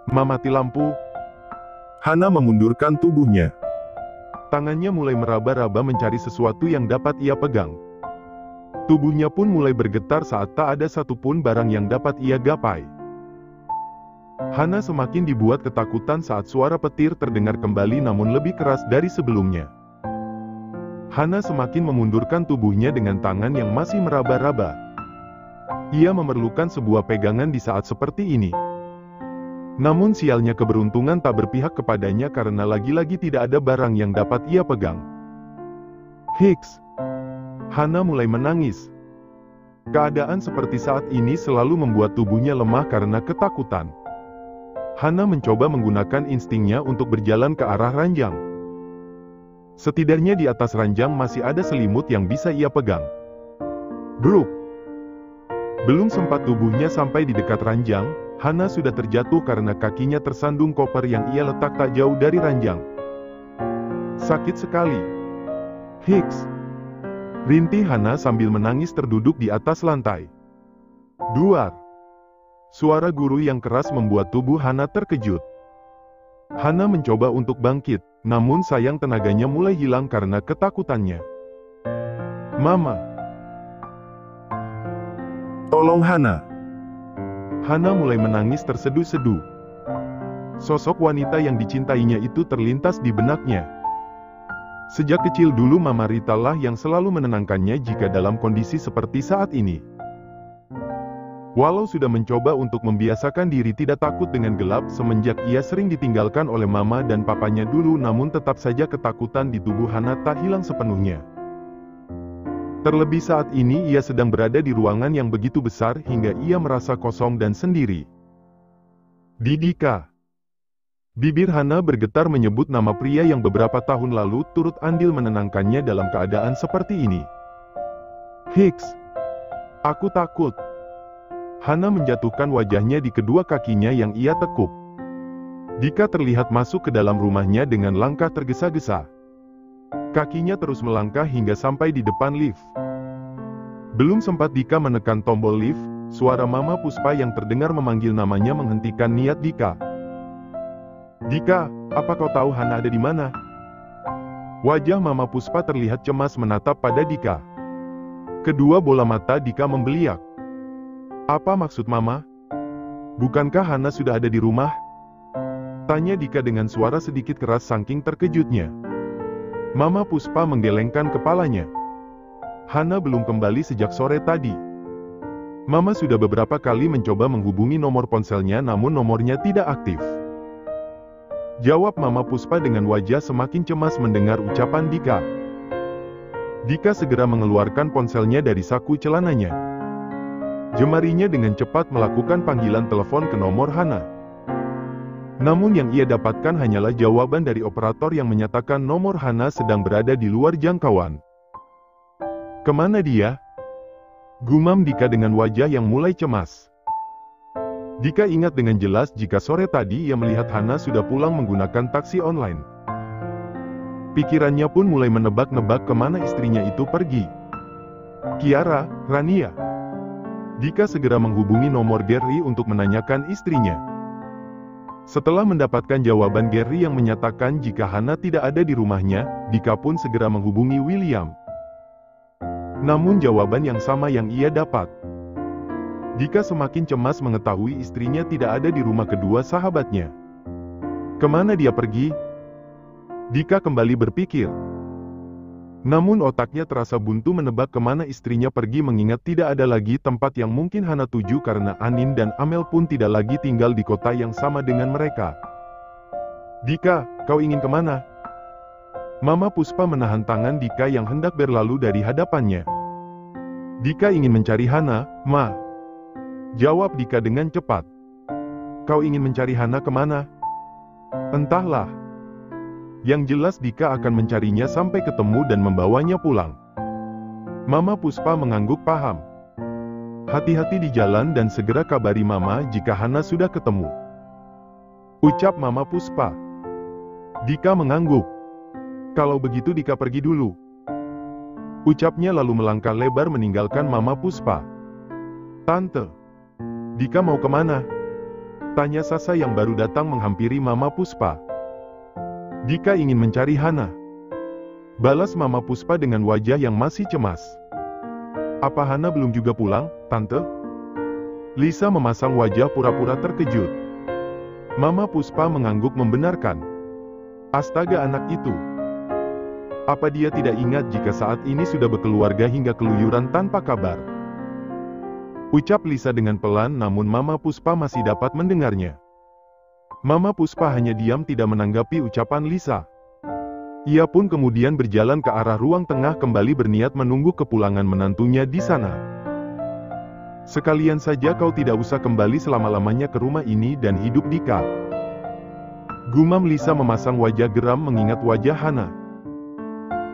Ma, mati lampu. Hana memundurkan tubuhnya. Tangannya mulai meraba-raba mencari sesuatu yang dapat ia pegang. Tubuhnya pun mulai bergetar saat tak ada satupun barang yang dapat ia gapai. Hana semakin dibuat ketakutan saat suara petir terdengar kembali namun lebih keras dari sebelumnya. Hana semakin memundurkan tubuhnya dengan tangan yang masih meraba-raba. Ia memerlukan sebuah pegangan di saat seperti ini. Namun sialnya keberuntungan tak berpihak kepadanya karena lagi-lagi tidak ada barang yang dapat ia pegang. Hicks. Hana mulai menangis. Keadaan seperti saat ini selalu membuat tubuhnya lemah karena ketakutan. Hana mencoba menggunakan instingnya untuk berjalan ke arah ranjang. Setidaknya di atas ranjang masih ada selimut yang bisa ia pegang. Bruk. Belum sempat tubuhnya sampai di dekat ranjang, Hana sudah terjatuh karena kakinya tersandung koper yang ia letak tak jauh dari ranjang. Sakit sekali. Hicks. Rintih Hana sambil menangis terduduk di atas lantai. Duar. Suara guru yang keras membuat tubuh Hana terkejut. Hana mencoba untuk bangkit, namun sayang tenaganya mulai hilang karena ketakutannya. Mama. Tolong Hana. Hana mulai menangis terseduh-seduh. Sosok wanita yang dicintainya itu terlintas di benaknya. Sejak kecil dulu Mama Rita lah yang selalu menenangkannya jika dalam kondisi seperti saat ini. Walau sudah mencoba untuk membiasakan diri tidak takut dengan gelap semenjak ia sering ditinggalkan oleh mama dan papanya dulu, namun tetap saja ketakutan di tubuh Hana tak hilang sepenuhnya. Terlebih saat ini ia sedang berada di ruangan yang begitu besar hingga ia merasa kosong dan sendiri. Dika. Bibir Hana bergetar menyebut nama pria yang beberapa tahun lalu turut andil menenangkannya dalam keadaan seperti ini. Hicks. Aku takut. Hana menjatuhkan wajahnya di kedua kakinya yang ia tekuk. Dika terlihat masuk ke dalam rumahnya dengan langkah tergesa-gesa. Kakinya terus melangkah hingga sampai di depan lift. Belum sempat Dika menekan tombol lift, suara Mama Puspa yang terdengar memanggil namanya menghentikan niat Dika. Dika, apa kau tahu Hana ada di mana? Wajah Mama Puspa terlihat cemas menatap pada Dika. Kedua bola mata Dika membeliak. Apa maksud Mama? Bukankah Hana sudah ada di rumah? Tanya Dika dengan suara sedikit keras saking terkejutnya. Mama Puspa menggelengkan kepalanya. Hana belum kembali sejak sore tadi. Mama sudah beberapa kali mencoba menghubungi nomor ponselnya namun nomornya tidak aktif. Jawab Mama Puspa dengan wajah semakin cemas mendengar ucapan Dika. Dika segera mengeluarkan ponselnya dari saku celananya. Jemarinya dengan cepat melakukan panggilan telepon ke nomor Hana. Namun yang ia dapatkan hanyalah jawaban dari operator yang menyatakan nomor Hana sedang berada di luar jangkauan. Kemana dia? Gumam Dika dengan wajah yang mulai cemas. Dika ingat dengan jelas jika sore tadi ia melihat Hana sudah pulang menggunakan taksi online. Pikirannya pun mulai menebak-nebak kemana istrinya itu pergi. Kiara, Rania. Dika segera menghubungi nomor Gary untuk menanyakan istrinya. Setelah mendapatkan jawaban Gary yang menyatakan jika Hana tidak ada di rumahnya, Dika pun segera menghubungi William. Namun jawaban yang sama yang ia dapat. Dika semakin cemas mengetahui istrinya tidak ada di rumah kedua sahabatnya. Kemana dia pergi? Dika kembali berpikir. Namun otaknya terasa buntu menebak kemana istrinya pergi mengingat tidak ada lagi tempat yang mungkin Hana tuju karena Anin dan Amel pun tidak lagi tinggal di kota yang sama dengan mereka. Dika, kau ingin kemana? Mama Puspa menahan tangan Dika yang hendak berlalu dari hadapannya. Dika ingin mencari Hana, Ma. Jawab Dika dengan cepat. Kau ingin mencari Hana kemana? Entahlah. Yang jelas Dika akan mencarinya sampai ketemu dan membawanya pulang. Mama Puspa mengangguk paham. Hati-hati di jalan dan segera kabari Mama jika Hana sudah ketemu. Ucap Mama Puspa. Dika mengangguk. Kalau begitu Dika pergi dulu. Ucapnya lalu melangkah lebar meninggalkan Mama Puspa. Tante. Dika mau kemana? Tanya Sasa yang baru datang menghampiri Mama Puspa. Dika ingin mencari Hana. Balas Mama Puspa dengan wajah yang masih cemas. Apa Hana belum juga pulang, Tante? Lisa memasang wajah pura-pura terkejut. Mama Puspa mengangguk membenarkan. Astaga anak itu. Apa dia tidak ingat jika saat ini sudah berkeluarga hingga keluyuran tanpa kabar? Ucap Lisa dengan pelan namun Mama Puspa masih dapat mendengarnya. Mama Puspa hanya diam tidak menanggapi ucapan Lisa. Ia pun kemudian berjalan ke arah ruang tengah kembali berniat menunggu kepulangan menantunya di sana. Sekalian saja kau tidak usah kembali selama-lamanya ke rumah ini dan hidup Dika. Gumam Lisa memasang wajah geram mengingat wajah Hana.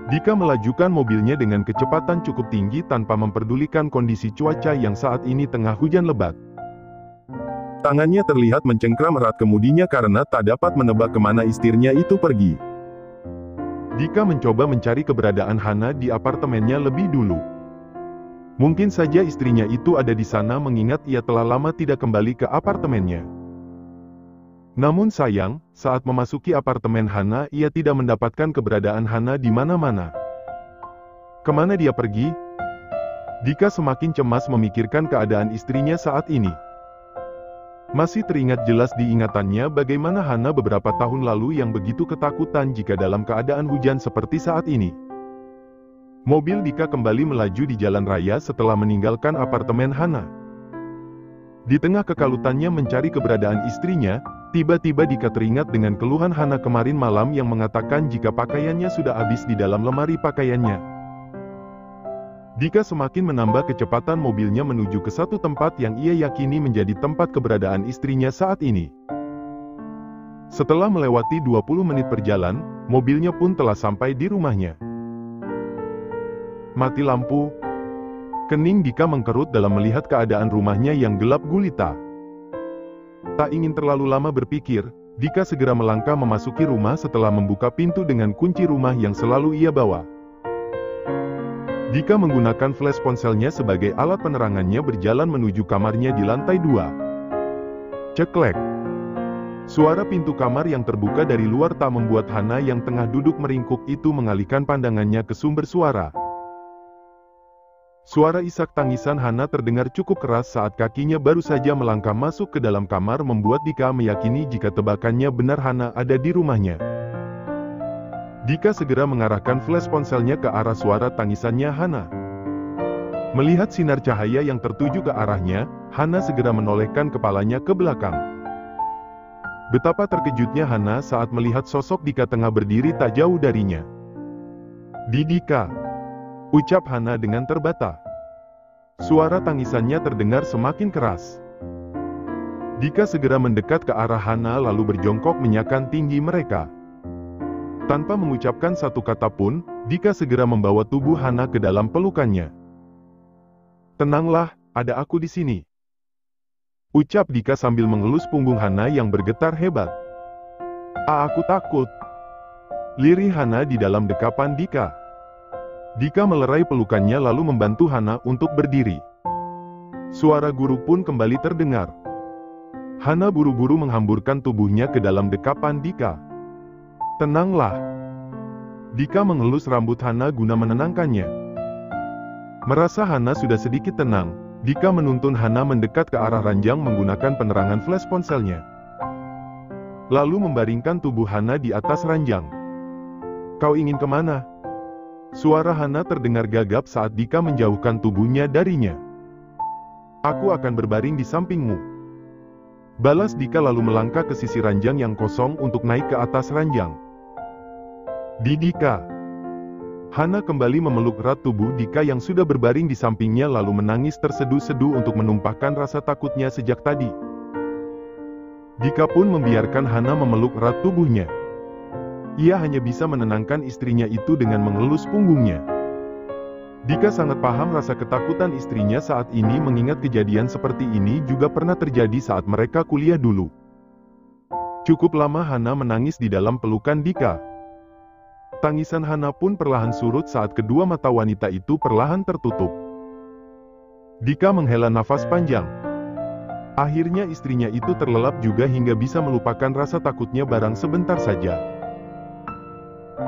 Dika melajukan mobilnya dengan kecepatan cukup tinggi tanpa memperdulikan kondisi cuaca yang saat ini tengah hujan lebat. Tangannya terlihat mencengkram erat kemudinya karena tak dapat menebak kemana istrinya itu pergi. Dika mencoba mencari keberadaan Hana di apartemennya lebih dulu. Mungkin saja istrinya itu ada di sana mengingat ia telah lama tidak kembali ke apartemennya. Namun sayang, saat memasuki apartemen Hana, ia tidak mendapatkan keberadaan Hana di mana-mana. Kemana dia pergi? Dika semakin cemas memikirkan keadaan istrinya saat ini. Masih teringat jelas di ingatannya bagaimana Hana beberapa tahun lalu yang begitu ketakutan jika dalam keadaan hujan seperti saat ini. Mobil Dika kembali melaju di jalan raya setelah meninggalkan apartemen Hana. Di tengah kekalutannya mencari keberadaan istrinya, tiba-tiba Dika teringat dengan keluhan Hana kemarin malam yang mengatakan jika pakaiannya sudah habis di dalam lemari pakaiannya. Dika semakin menambah kecepatan mobilnya menuju ke satu tempat yang ia yakini menjadi tempat keberadaan istrinya saat ini. Setelah melewati 20 menit perjalanan, mobilnya pun telah sampai di rumahnya. Mati lampu. Kening Dika mengkerut dalam melihat keadaan rumahnya yang gelap gulita. Tak ingin terlalu lama berpikir, Dika segera melangkah memasuki rumah setelah membuka pintu dengan kunci rumah yang selalu ia bawa. Dika menggunakan flash ponselnya sebagai alat penerangannya berjalan menuju kamarnya di lantai 2. Ceklek. Suara pintu kamar yang terbuka dari luar tak membuat Hana yang tengah duduk meringkuk itu mengalihkan pandangannya ke sumber suara. Suara isak tangisan Hana terdengar cukup keras saat kakinya baru saja melangkah masuk ke dalam kamar membuat Dika meyakini jika tebakannya benar Hana ada di rumahnya. Dika segera mengarahkan flash ponselnya ke arah suara tangisannya Hana. Melihat sinar cahaya yang tertuju ke arahnya, Hana segera menolehkan kepalanya ke belakang. Betapa terkejutnya Hana saat melihat sosok Dika tengah berdiri tak jauh darinya. "Di Dika," ucap Hana dengan terbata. Suara tangisannya terdengar semakin keras. Dika segera mendekat ke arah Hana lalu berjongkok menyakan tinggi mereka. Tanpa mengucapkan satu kata pun, Dika segera membawa tubuh Hana ke dalam pelukannya. "Tenanglah, ada aku di sini," ucap Dika sambil mengelus punggung Hana yang bergetar hebat. Aku takut," lirih Hana di dalam dekapan Dika. Dika melerai pelukannya lalu membantu Hana untuk berdiri. Suara guru pun kembali terdengar. Hana buru-buru menghamburkan tubuhnya ke dalam dekapan Dika. "Tenanglah." Dika mengelus rambut Hana guna menenangkannya. Merasa Hana sudah sedikit tenang, Dika menuntun Hana mendekat ke arah ranjang menggunakan penerangan flash ponselnya. Lalu membaringkan tubuh Hana di atas ranjang. "Kau ingin kemana?" Suara Hana terdengar gagap saat Dika menjauhkan tubuhnya darinya. "Aku akan berbaring di sampingmu," balas Dika lalu melangkah ke sisi ranjang yang kosong untuk naik ke atas ranjang. "Di Dika." Hana kembali memeluk erat tubuh Dika yang sudah berbaring di sampingnya lalu menangis terseduh-seduh untuk menumpahkan rasa takutnya sejak tadi. Dika pun membiarkan Hana memeluk erat tubuhnya. Ia hanya bisa menenangkan istrinya itu dengan mengelus punggungnya. Dika sangat paham rasa ketakutan istrinya saat ini mengingat kejadian seperti ini juga pernah terjadi saat mereka kuliah dulu. Cukup lama Hana menangis di dalam pelukan Dika. Tangisan Hana pun perlahan surut saat kedua mata wanita itu perlahan tertutup. Dika menghela nafas panjang. Akhirnya istrinya itu terlelap juga hingga bisa melupakan rasa takutnya barang sebentar saja.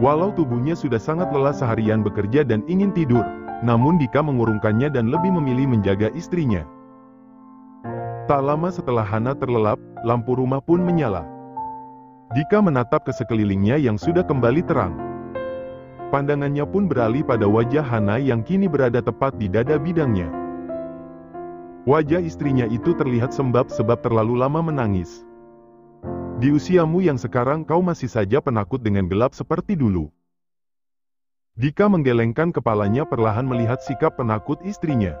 Walau tubuhnya sudah sangat lelah seharian bekerja dan ingin tidur, namun Dika mengurungkannya dan lebih memilih menjaga istrinya. Tak lama setelah Hana terlelap, lampu rumah pun menyala. Dika menatap ke sekelilingnya yang sudah kembali terang. Pandangannya pun beralih pada wajah Hana yang kini berada tepat di dada bidangnya. Wajah istrinya itu terlihat sembab sebab terlalu lama menangis. Di usiamu yang sekarang kau masih saja penakut dengan gelap seperti dulu. Dika menggelengkan kepalanya perlahan melihat sikap penakut istrinya.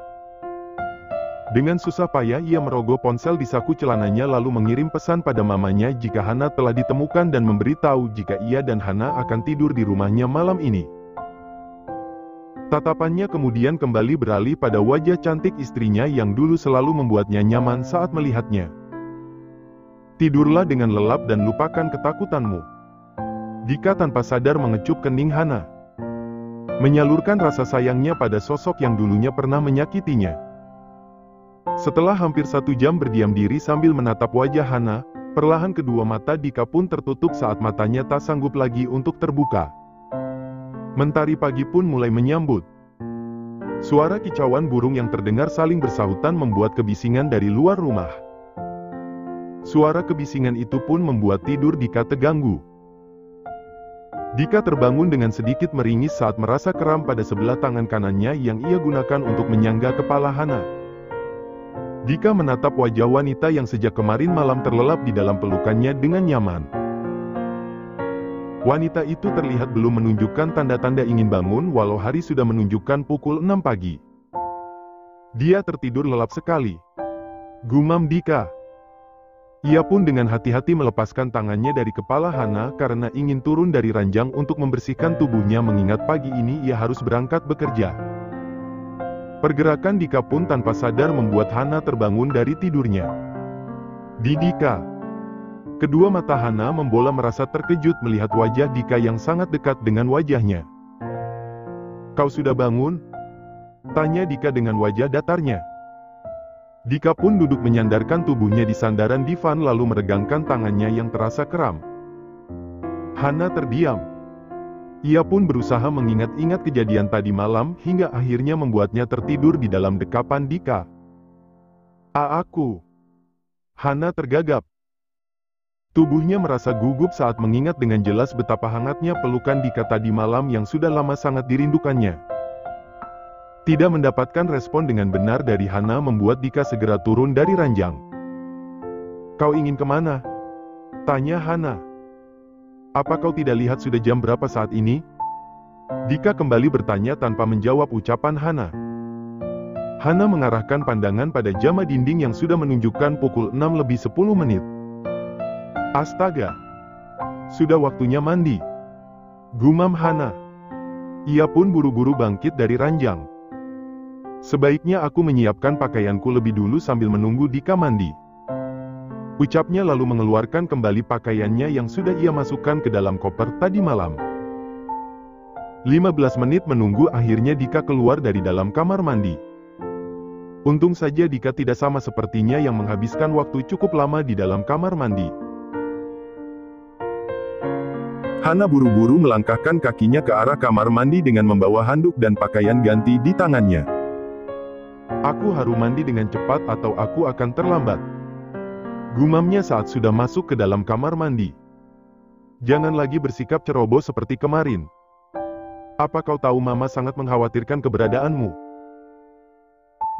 Dengan susah payah ia merogoh ponsel di saku celananya lalu mengirim pesan pada mamanya jika Hana telah ditemukan dan memberitahu jika ia dan Hana akan tidur di rumahnya malam ini. Tatapannya kemudian kembali beralih pada wajah cantik istrinya yang dulu selalu membuatnya nyaman saat melihatnya. Tidurlah dengan lelap dan lupakan ketakutanmu. Dika tanpa sadar mengecup kening Hana. Menyalurkan rasa sayangnya pada sosok yang dulunya pernah menyakitinya. Setelah hampir 1 jam berdiam diri sambil menatap wajah Hana, perlahan kedua mata Dika pun tertutup saat matanya tak sanggup lagi untuk terbuka. Mentari pagi pun mulai menyambut. Suara kicauan burung yang terdengar saling bersahutan membuat kebisingan dari luar rumah. Suara kebisingan itu pun membuat tidur Dika terganggu. Dika terbangun dengan sedikit meringis saat merasa kram pada sebelah tangan kanannya yang ia gunakan untuk menyangga kepala Hana. Dika menatap wajah wanita yang sejak kemarin malam terlelap di dalam pelukannya dengan nyaman. Wanita itu terlihat belum menunjukkan tanda-tanda ingin bangun walau hari sudah menunjukkan pukul 6 pagi. Dia tertidur lelap sekali. Gumam Dika. Ia pun dengan hati-hati melepaskan tangannya dari kepala Hana karena ingin turun dari ranjang untuk membersihkan tubuhnya mengingat pagi ini ia harus berangkat bekerja. Pergerakan Dika pun tanpa sadar membuat Hana terbangun dari tidurnya. Dika. Kedua mata Hana membola merasa terkejut melihat wajah Dika yang sangat dekat dengan wajahnya. Kau sudah bangun? Tanya Dika dengan wajah datarnya. Dika pun duduk menyandarkan tubuhnya di sandaran divan lalu meregangkan tangannya yang terasa kram. Hana terdiam. Ia pun berusaha mengingat-ingat kejadian tadi malam hingga akhirnya membuatnya tertidur di dalam dekapan Dika. Aku. Hana tergagap. Tubuhnya merasa gugup saat mengingat dengan jelas betapa hangatnya pelukan Dika tadi malam yang sudah lama sangat dirindukannya. Tidak mendapatkan respon dengan benar dari Hana membuat Dika segera turun dari ranjang. Kau ingin kemana? Tanya Hana. Apa kau tidak lihat sudah jam berapa saat ini? Dika kembali bertanya tanpa menjawab ucapan Hana. Hana mengarahkan pandangan pada jama dinding yang sudah menunjukkan pukul 6:10. Astaga! Sudah waktunya mandi. Gumam Hana. Ia pun buru-buru bangkit dari ranjang. Sebaiknya aku menyiapkan pakaianku lebih dulu sambil menunggu Dika mandi. Ucapnya lalu mengeluarkan kembali pakaiannya yang sudah ia masukkan ke dalam koper tadi malam. 15 menit menunggu akhirnya Dika keluar dari dalam kamar mandi. Untung saja Dika tidak sama sepertinya yang menghabiskan waktu cukup lama di dalam kamar mandi. Hana buru-buru melangkahkan kakinya ke arah kamar mandi dengan membawa handuk dan pakaian ganti di tangannya. Aku harus mandi dengan cepat atau aku akan terlambat. Gumamnya saat sudah masuk ke dalam kamar mandi. Jangan lagi bersikap ceroboh seperti kemarin. Apa kau tahu Mama sangat mengkhawatirkan keberadaanmu?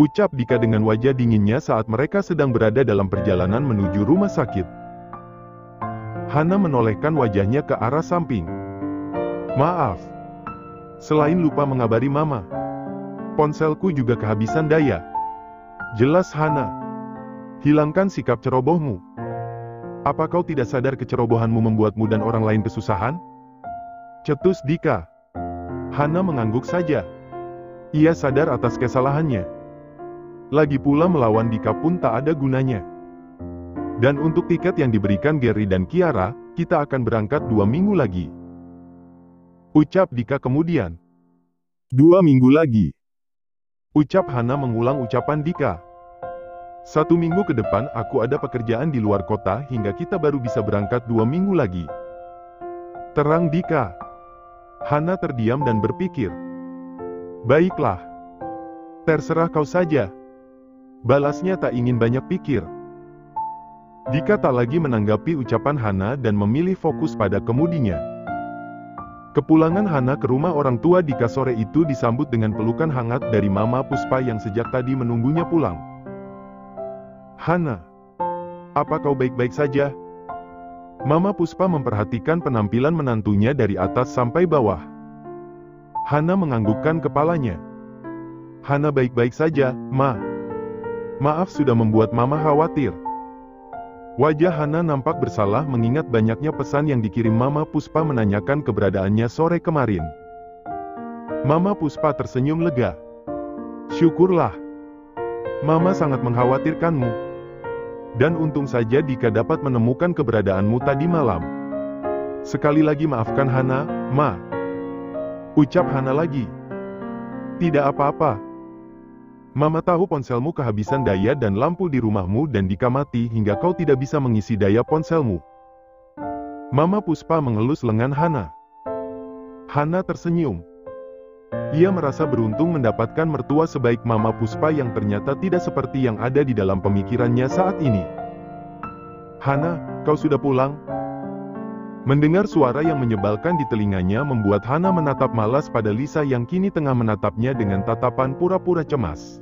Ucap Dika dengan wajah dinginnya saat mereka sedang berada dalam perjalanan menuju rumah sakit. Hana menolehkan wajahnya ke arah samping. Maaf. Selain lupa mengabari Mama, ponselku juga kehabisan daya. Jelas Hana. Hilangkan sikap cerobohmu. Apa kau tidak sadar kecerobohanmu membuatmu dan orang lain kesusahan? Cetus Dika. Hana mengangguk saja. Ia sadar atas kesalahannya. Lagi pula melawan Dika pun tak ada gunanya. Dan untuk tiket yang diberikan Gary dan Kiara, kita akan berangkat 2 minggu lagi. Ucap Dika kemudian. 2 minggu lagi. Ucap Hana mengulang ucapan Dika. 1 minggu ke depan aku ada pekerjaan di luar kota hingga kita baru bisa berangkat 2 minggu lagi. Terang Dika. Hana terdiam dan berpikir. Baiklah. Terserah kau saja. Balasnya tak ingin banyak pikir. Dika tak lagi menanggapi ucapan Hana dan memilih fokus pada kemudinya. Kepulangan Hana ke rumah orang tua Dika sore itu disambut dengan pelukan hangat dari Mama Puspa yang sejak tadi menunggunya pulang. Hana, apa kau baik-baik saja? Mama Puspa memperhatikan penampilan menantunya dari atas sampai bawah. Hana menganggukkan kepalanya. Hana baik-baik saja, Ma. Maaf sudah membuat Mama khawatir. Wajah Hana nampak bersalah mengingat banyaknya pesan yang dikirim Mama Puspa menanyakan keberadaannya sore kemarin. Mama Puspa tersenyum lega. Syukurlah. Mama sangat mengkhawatirkanmu. Dan untung saja Dika dapat menemukan keberadaanmu tadi malam. Sekali lagi maafkan Hana, Ma. Ucap Hana lagi. Tidak apa-apa. Mama tahu ponselmu kehabisan daya dan lampu di rumahmu dan Dika mati hingga kau tidak bisa mengisi daya ponselmu. Mama Puspa mengelus lengan Hana. Hana tersenyum. Ia merasa beruntung mendapatkan mertua sebaik Mama Puspa yang ternyata tidak seperti yang ada di dalam pemikirannya saat ini. Hana, kau sudah pulang? Mendengar suara yang menyebalkan di telinganya membuat Hana menatap malas pada Lisa yang kini tengah menatapnya dengan tatapan pura-pura cemas.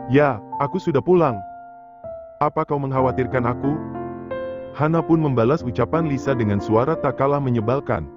Ya, aku sudah pulang. Apa kau mengkhawatirkan aku? Hana pun membalas ucapan Lisa dengan suara tak kalah menyebalkan.